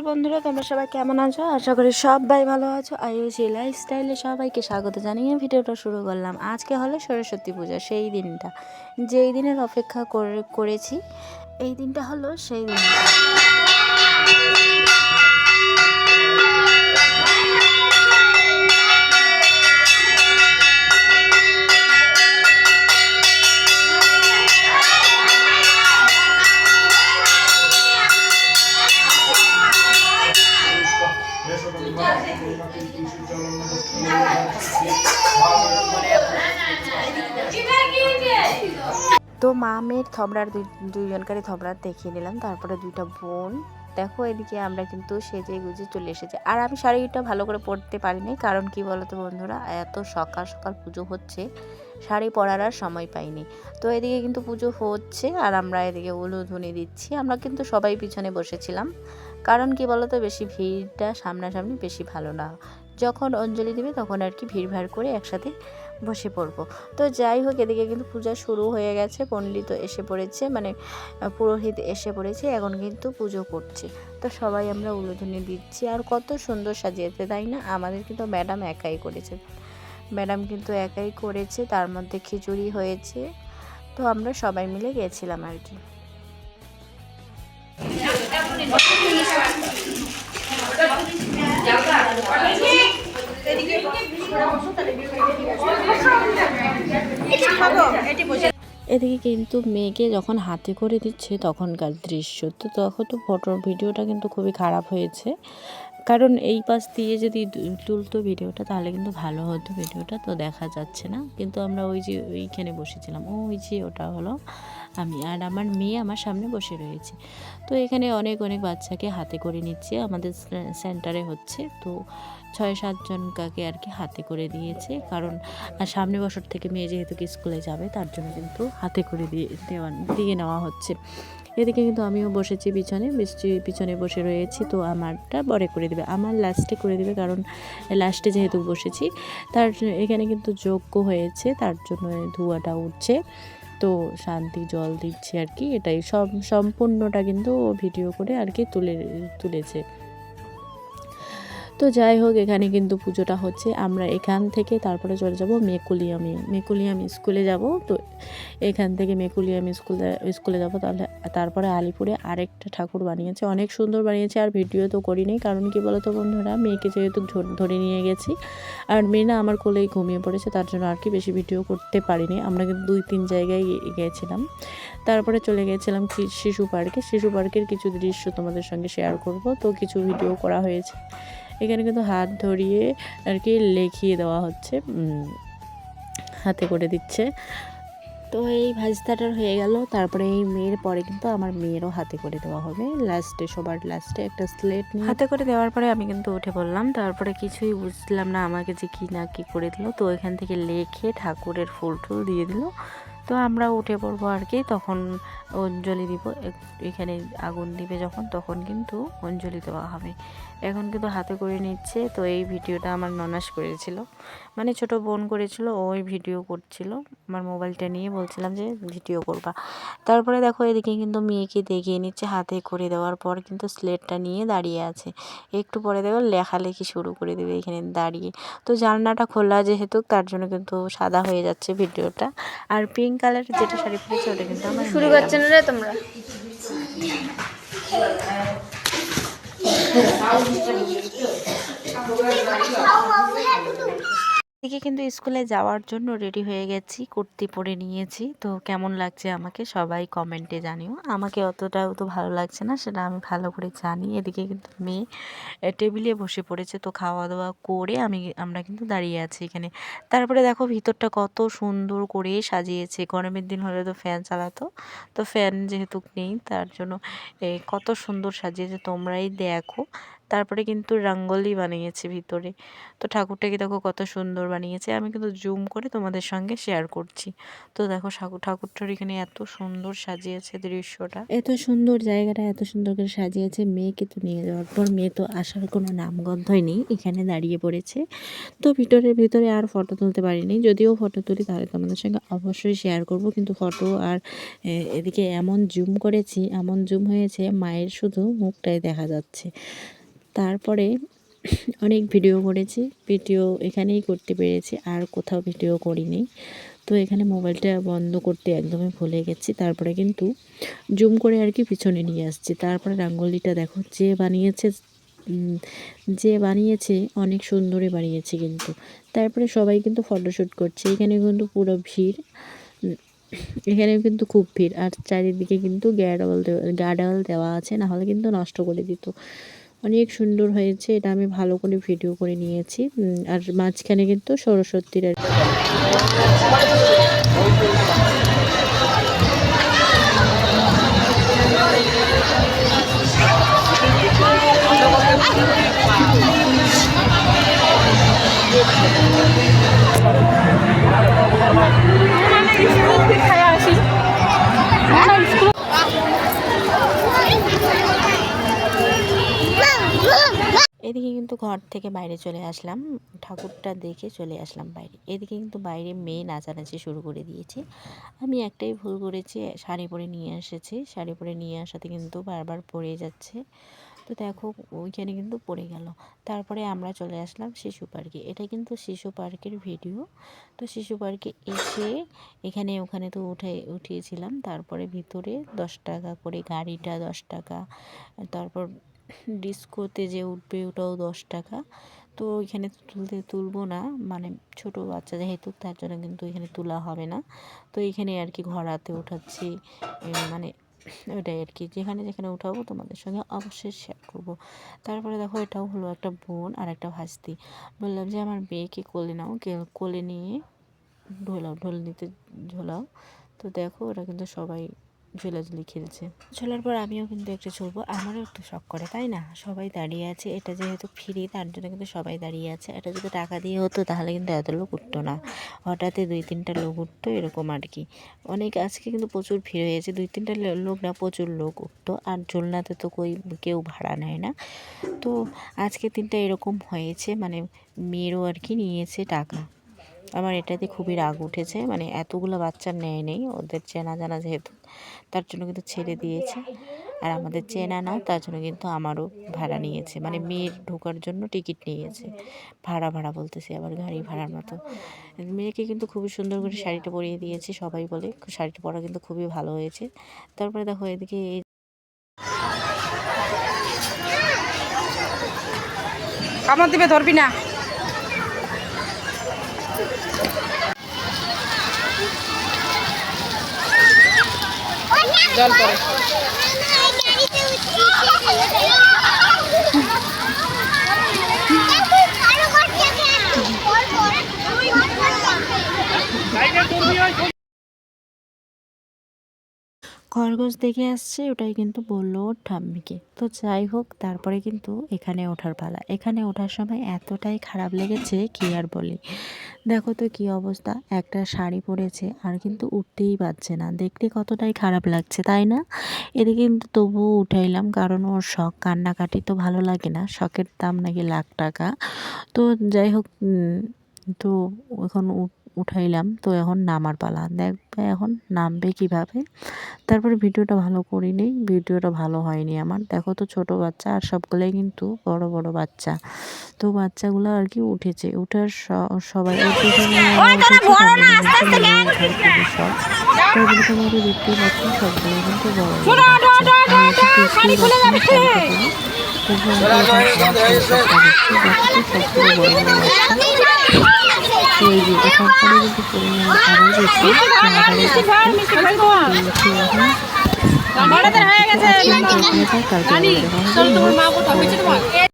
বন্ধুরা, তোমরা সবাই কেমন আছো? আশা করি সবাই ভালো আছো। আয়ুষী লাইফস্টাইলে সবাইকে স্বাগত জানিয়ে ভিডিওটা শুরু করলাম। আজকে হলো সরস্বতী পূজা, সেই দিনটা যেই দিনের অপেক্ষা করেছি। এই দিনটা হলো সেই দিনটা। তো মা মেয়ের থবড়ার দুইজনকারই থবড়া দেখিয়ে নিলাম। তারপরে দুইটা বোন দেখো, এদিকে আমরা কিন্তু সেজে গুজে চলে এসেছি। আর আমি শাড়িটা ভালো করে পরতে পারিনি, কারণ কি বলতো বন্ধুরা, এত সকাল সকাল পুজো হচ্ছে, শাড়ি পরার আর সময় পাইনি। তো এদিকে কিন্তু পুজো হচ্ছে আর আমরা এদিকে উলুধ্বনি দিচ্ছি। আমরা কিন্তু সবাই পিছনে বসেছিলাম, কারণ কি বলতো, বেশি ভিড়টা সামনাসামনি বেশি ভালো না। যখন অঞ্জলি দিবে তখন আর কি ভিড় ভাড় করে একসাথে বসে পড়বো। তো যাই হোক, এদিকে কিন্তু পূজা শুরু হয়ে গেছে। পণ্ডিত এসে পড়েছে, মানে পুরোহিত এসে পড়েছে, এখন কিন্তু পুজো করছে। তো সবাই আমরা উলুধ্বনি দিচ্ছি। আর কত সুন্দর সাজিয়েছে, তাই না? আমাদের কিন্তু ম্যাডাম একাই করেছে, তার মধ্যে খিচুড়ি হয়েছে। তো আমরা সবাই মিলে গেছিলাম আর কি। এদিকে কিন্তু মেয়েকে যখন হাতে করে দিচ্ছে তখনকার দৃশ্য, তো তখন তো ভিডিওটা কিন্তু খুবই খারাপ হয়েছে, কারণ এই পাশ দিয়ে যদি তুলতো ভিডিওটা তাহলে কিন্তু ভালো হতো ভিডিওটা। তো দেখা যাচ্ছে না, কিন্তু আমরা ওই যে ওইখানে বসেছিলাম, ওই যে ওটা হলো আমি, আর আমার মেয়ে আমার সামনে বসে রয়েছে। তো এখানে অনেক অনেক বাচ্চাকে হাতে করে নিচ্ছে, আমাদের সেন্টারে হচ্ছে। তো 6-7 জনকে আর কি হাতে করে দিয়েছে, কারণ সামনে বছর থেকে মেয়ে যেহেতু স্কুলে যাবে তার জন্য কিন্তু হাতে করে দিয়ে নেওয়া হচ্ছে। এদিকে কিন্তু আমিও বসেছি পিছনে বসে রয়েছি। তো আমারটা পরে করে দেবে, আমার লাস্টে করে দেবে, কারণ লাস্টে যেহেতু বসেছি। তার এখানে কিন্তু যজ্ঞ হয়েছে, তার জন্য ধোঁয়াটা উঠছে। তো শান্তি জল দিচ্ছে আর কি, এটাই সম্পূর্ণটা কিন্তু ভিডিও করে আর কি তুলেছে। তো যাই হোক, এখানে কিন্তু পুজোটা হচ্ছে। আমরা এখান থেকে তারপরে চলে যাব মেকুলিয়াম স্কুলে যাব। তো এখান থেকে মেকুলিয়াম স্কুলে যাব, তারপরে আলিপুরে আরেকটা ঠাকুর বানিয়েছে, অনেক সুন্দর বানিয়েছে। আর ভিডিও তো করিনি, কারণ কি বলতো বন্ধুরা, মেয়েকে যেহেতু ধরে নিয়ে গেছি, আর মেয়ে না আমার কোলেই ঘুমিয়ে পড়েছে, তার জন্য আর কি বেশি ভিডিও করতে পারিনি। আমরা কিন্তু 2-3 জায়গায় গিয়েছিলাম। তারপরে চলে গেছিলাম শিশু পার্কের কিছু দৃশ্য তোমাদের সঙ্গে শেয়ার করব। তো কিছু ভিডিও করা হয়েছে। এখানে কিন্তু হাত ধরিয়ে আর কি লিখিয়ে দেওয়া হচ্ছে, হাতে করে দিচ্ছে। তো এই ভাজতাটার হয়ে গেল, তারপরে এই মেয়ের পরে কিন্তু আমার মেয়েরও হাতে করে দেওয়া হবে সবার লাস্টে একটা স্লেট নিয়ে হাতে করে দেওয়ার পরে আমি কিন্তু উঠে পড়লাম। তারপরে কিছুই বুঝলাম না আমাকে যে কি না কি করে দিল। তো এখান থেকে লেখে ঠাকুরের ফুল টুল দিয়ে দিল। তো আমরা উঠে পড়বো আর কি, তখন অঞ্জলি দিব। এখানে আগুন দিবে যখন, তখন কিন্তু অঞ্জলি দেওয়া হবে। এখন কিন্তু হাতে করে নিচ্ছে। তো এই ভিডিওটা আমার ননাস করেছিল, মানে ছোট বোন করেছিল, ওই ভিডিও করছিল। আমার মোবাইলটা নিয়ে বলছিলাম যে ভিডিও করবা। তারপরে দেখো, এদিকে কিন্তু মেয়েকে দেখিয়ে নিচ্ছে, হাতে করে দেওয়ার পর কিন্তু স্লেটটা নিয়ে দাঁড়িয়ে আছে। একটু পরে দেখো লেখালেখি শুরু করে দেবে এখানে দাঁড়িয়ে। তো জানলাটা খোলা যেহেতু, তার জন্য কিন্তু সাদা হয়ে যাচ্ছে ভিডিওটা। আর পিঙ্ক কালারের যেটা শাড়ি পরেছে ওটা কিন্তু আমার শুরু করছে না রে তোমরা। এদিকে কিন্তু স্কুলে যাওয়ার জন্য রেডি হয়ে গেছি, কুর্তি পরে নিয়েছি। তো কেমন লাগছে আমাকে সবাই কমেন্টে জানিও। আমাকে অতটাও তো ভালো লাগছে না, সেটা আমি ভালো করে জানি। এদিকে কিন্তু মেয়ে টেবিলে বসে পড়েছে, তো খাওয়া দাওয়া করে আমরা কিন্তু দাঁড়িয়ে আছি এখানে। তারপরে দেখো ভিতরটা কত সুন্দর করে সাজিয়েছে। গরমের দিন হলে তো ফ্যান চালাতো, তো ফ্যান যেহেতু নেই তার জন্য কত সুন্দর সাজিয়েছে, তোমরাই দেখো। তারপরে কিন্তু রঙ্গোলি বানিয়েছে ভিতরে। তো ঠাকুরটাকে দেখো কত সুন্দর বানিয়েছে, আমি কিন্তু জুম করে তোমাদের সঙ্গে শেয়ার করছি। তো দেখো ঠাকুরটার এখানে এত সুন্দর সাজিয়েছে দৃশ্যটা, এত সুন্দর জায়গাটা এত সুন্দর করে সাজিয়েছে। মেয়েকে তো নিয়ে যাওয়ার পর মেয়ে তো আসার কোনো নামগন্ধই নেই, এখানে দাঁড়িয়ে পড়েছে। তো ভিতরে আর ফটো তুলতে পারিনি, যদিও ফটো তুলি তাহলে তোমাদের সঙ্গে অবশ্যই শেয়ার করব। কিন্তু ফটো আর এদিকে এমন জুম করেছি, এমন জুম হয়েছে, মায়ের শুধু মুখটাই দেখা যাচ্ছে। তারপরে অনেক ভিডিও করেছি, ভিডিও এখানেই করতে পেরেছি, আর কোথাও ভিডিও করিনি। তো এখানে মোবাইলটা বন্ধ করতে একদমই ভুলে গেছি। তারপরে কিন্তু জুম করে আর কি পিছনে নিয়ে আসছি। তারপরে রঙ্গোলিটা দেখো, যে বানিয়েছে অনেক সুন্দরই বানিয়েছে কিন্তু। তারপরে সবাই কিন্তু ফটোশ্যুট করছে। এখানে কিন্তু পুরো ভিড়, এখানেও কিন্তু খুব ভিড়। আর চারিদিকে কিন্তু গার্ডওয়াল দেওয়া আছে, না হলে কিন্তু নষ্ট করে দিত। অনেক সুন্দর হয়েছে, এটা আমি ভালো করে ভিডিও করে নিয়েছি। আর মাঝখানে কিন্তু সরস্বতীর আর এদিকে কিন্তু ঘর থেকে বাইরে চলে আসলাম, ঠাকুরটা দেখে চলে আসলাম বাইরে। এদিকে কিন্তু বাইরে মেয়ে নাচানাচি শুরু করে দিয়েছে। আমি একটাই ভুল করেছি, শাড়ি পরে নিয়ে এসেছি। শাড়ি পরে নিয়ে আসাতে কিন্তু বারবার পড়ে যাচ্ছে। তো দেখো ওইখানে কিন্তু পড়ে গেল। তারপরে আমরা চলে আসলাম শিশু পার্কে। এটা কিন্তু শিশু পার্কের ভিডিও। তো শিশু পার্কে এসে এখানে ওখানে তো উঠিয়েছিলাম। তারপরে ভিতরে 10 টাকা করে, গাড়িটা 10 টাকা, তারপর ডিস্কোতে যে উঠবে ওটাও 10 টাকা। তো এখানে তুলবো না, মানে ছোট বাচ্চা যেহেতু, তার জন্য কিন্তু এখানে তোলা হবে না। তো এখানে আর কি ঘোরাতে উঠাচ্ছি, মানে ওটাই আর কি। যেখানে যেখানে উঠাবো তোমাদের সঙ্গে অবশ্যই শেয়ার করবো। তারপরে দেখো, এটাও হলো একটা বোন আর একটা ভাস্তি। বললাম যে আমার মেয়েকে কোলে নাও, কোলে নিয়ে ঢোল নিতে ঝোলাও। তো দেখো ওরা কিন্তু সবাই ঝোলাঝুলি খেলছে। ঝোলার পর আমিও কিন্তু একটু চলবো, আমারও একটু শখ করে, তাই না? সবাই দাঁড়িয়ে আছে, এটা যেহেতু ফ্রি তার জন্য কিন্তু সবাই দাঁড়িয়ে আছে। এটা যদি টাকা দিয়ে হতো তাহলে কিন্তু এত লোক উঠতো না, হঠাৎই 2-3টা লোক উঠতো, এরকম আর কি। আজকে কিন্তু প্রচুর ভিড় হয়েছে, 2-3টা লোক না, প্রচুর লোক উঠতো। আর ঝোলনাতে তো কেউ ভাড়া নেয় না। তো আজকে 3টা এরকম হয়েছে, মানে মেয়েরও আর কি নিয়েছে টাকা। আমার এটাতে খুবই রাগ উঠেছে, মানে এতগুলো বাচ্চার নেয় নেই, ওদের চেনা জানা যেহেতু, তার জন্য কিন্তু ছেড়ে দিয়েছে। আর আমাদের চেনা না, তার জন্য কিন্তু আমারও ভাড়া নিয়েছে, মানে মেয়ের ঢোকার জন্য টিকিট নিয়েছে। ভাড়া বলতেছে, আবার গাড়ি ভাড়ার মতো। মেয়েকে কিন্তু খুবই সুন্দর করে শাড়িটা পরিয়ে দিয়েছে, সবাই বলে শাড়িটা পরা কিন্তু খুবই ভালো হয়েছে। তারপরে দেখো এদিকে কামড় দিবে, ধরবি না। জল পড়ে। খরগোশ দেখে আসছে, ওটাই কিন্তু বললো ওর ঠাম্মিকে। তো যাই হোক, তারপরে কিন্তু এখানে ওঠার পালা। এখানে ওঠার সময় এতটাই খারাপ লেগেছে কি আর বলি। দেখো তো কি অবস্থা, একটা শাড়ি পরেছে আর কিন্তু উঠতেই পারছে না, দেখতে কতটাই খারাপ লাগছে, তাই না? এদিকে কিন্তু তবুও উঠাইলাম, কারণ ওর শখ, কান্নাকাটি তো ভালো লাগে না, শখের দাম নাকি লাখ টাকা। তো যাই হোক, তো এখন উঠাইলাম। তো এখন নামার পালা, দেখবে এখন নামবে কিভাবে। তারপরে ভিডিওটা ভালো করিনি, ভিডিওটা ভালো হয়নি আমার। দেখো তো ছোট বাচ্চা, আর সবগুলোই কিন্তু বড় বড় বাচ্চা। তো বাচ্চাগুলো আর কি উঠেছে, উঠার সবাই সবগুলো দেখতেই পাচ্ছেন, সবগুলো কিন্তু বড় বড় বাচ্চা।